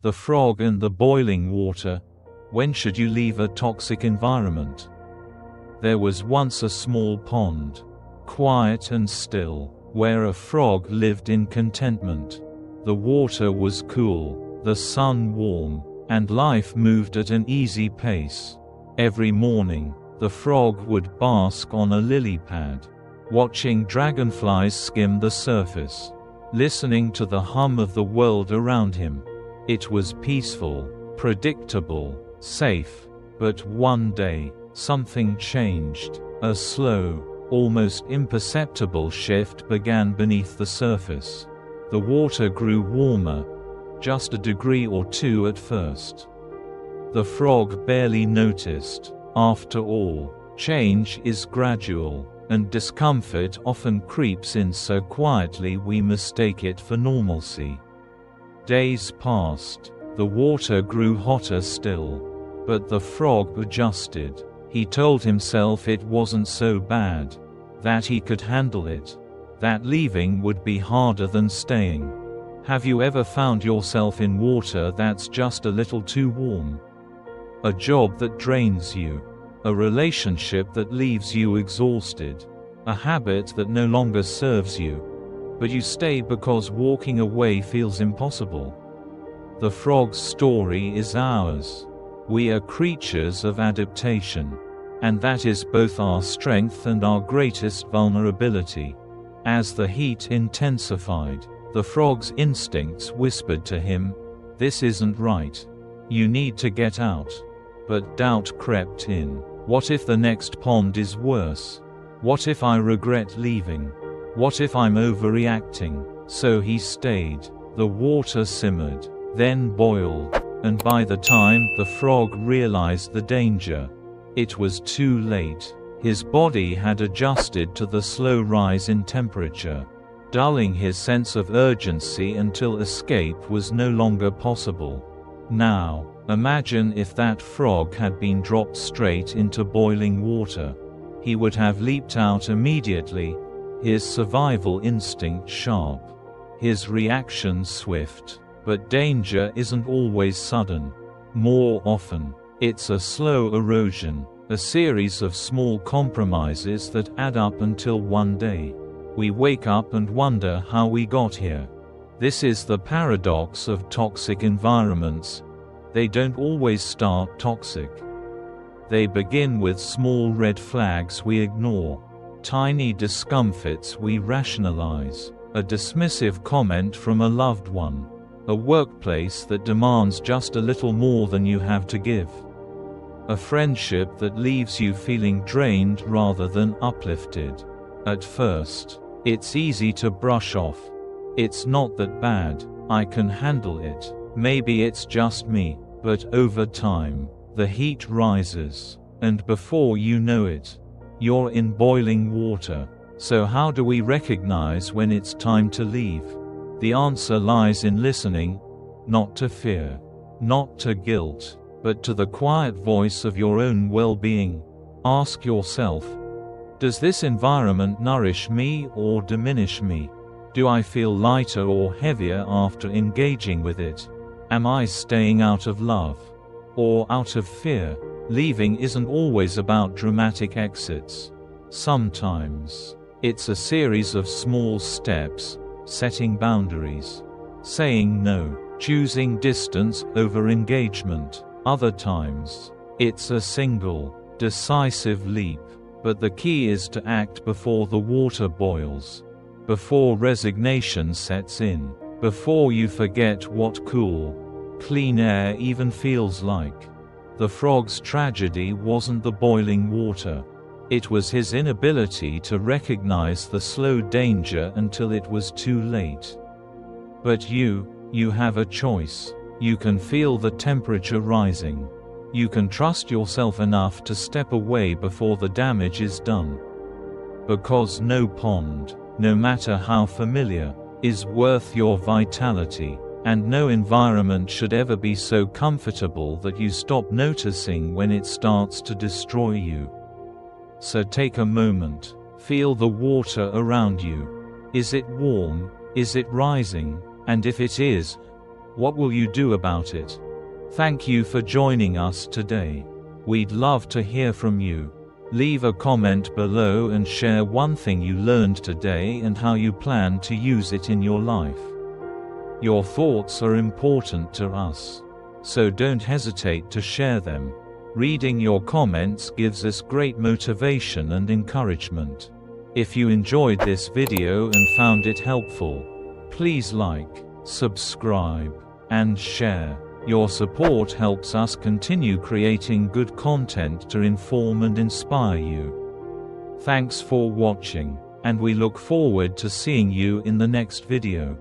The frog and the boiling water. When should you leave a toxic environment? There was once a small pond, quiet and still, where a frog lived in contentment. The water was cool, the sun warm, and life moved at an easy pace. Every morning, the frog would bask on a lily pad, watching dragonflies skim the surface, listening to the hum of the world around him. It was peaceful, predictable, safe. But one day, something changed. A slow, almost imperceptible shift began beneath the surface. The water grew warmer, just a degree or two at first. The frog barely noticed. After all, change is gradual, and discomfort often creeps in so quietly we mistake it for normalcy. Days passed. The water grew hotter still. But the frog adjusted. He told himself it wasn't so bad, that he could handle it, that leaving would be harder than staying. Have you ever found yourself in water that's just a little too warm? A job that drains you, a relationship that leaves you exhausted, a habit that no longer serves you, but you stay because walking away feels impossible. The frog's story is ours. We are creatures of adaptation, and that is both our strength and our greatest vulnerability. As the heat intensified, the frog's instincts whispered to him, "This isn't right. You need to get out." But doubt crept in. What if the next pond is worse? What if I regret leaving? What if I'm overreacting? So he stayed. The water simmered, then boiled, and by the time the frog realized the danger, it was too late. His body had adjusted to the slow rise in temperature, dulling his sense of urgency until escape was no longer possible. Now, imagine if that frog had been dropped straight into boiling water. He would have leaped out immediately, his survival instinct sharp, his reaction swift. But danger isn't always sudden. More often, it's a slow erosion, a series of small compromises that add up until one day we wake up and wonder how we got here. This is the paradox of toxic environments. They don't always start toxic. They begin with small red flags we ignore, tiny discomforts we rationalize, a dismissive comment from a loved one, a workplace that demands just a little more than you have to give, a friendship that leaves you feeling drained rather than uplifted. At first, it's easy to brush off. It's not that bad, I can handle it, maybe it's just me. But over time, the heat rises, and before you know it, you're in boiling water. So how do we recognize when it's time to leave? The answer lies in listening, not to fear, not to guilt, but to the quiet voice of your own well-being. Ask yourself, does this environment nourish me or diminish me? Do I feel lighter or heavier after engaging with it? Am I staying out of love or out of fear? Leaving isn't always about dramatic exits. Sometimes, it's a series of small steps, setting boundaries, saying no, choosing distance over engagement. Other times, it's a single, decisive leap. But the key is to act before the water boils, before resignation sets in, before you forget what cool, clean air even feels like. The frog's tragedy wasn't the boiling water. It was his inability to recognize the slow danger until it was too late. But you have a choice. You can feel the temperature rising. You can trust yourself enough to step away before the damage is done. Because no pond, no matter how familiar, is worth your vitality, and no environment should ever be so comfortable that you stop noticing when it starts to destroy you. So take a moment, feel the water around you. Is it warm? Is it rising? And if it is, What will you do about it? Thank you for joining us today. We'd love to hear from you. Leave a comment below and share one thing you learned today and how you plan to use it in your life. Your thoughts are important to us, so don't hesitate to share them. Reading your comments gives us great motivation and encouragement. If you enjoyed this video and found it helpful, please like, subscribe, and share. Your support helps us continue creating good content to inform and inspire you. Thanks for watching, and we look forward to seeing you in the next video.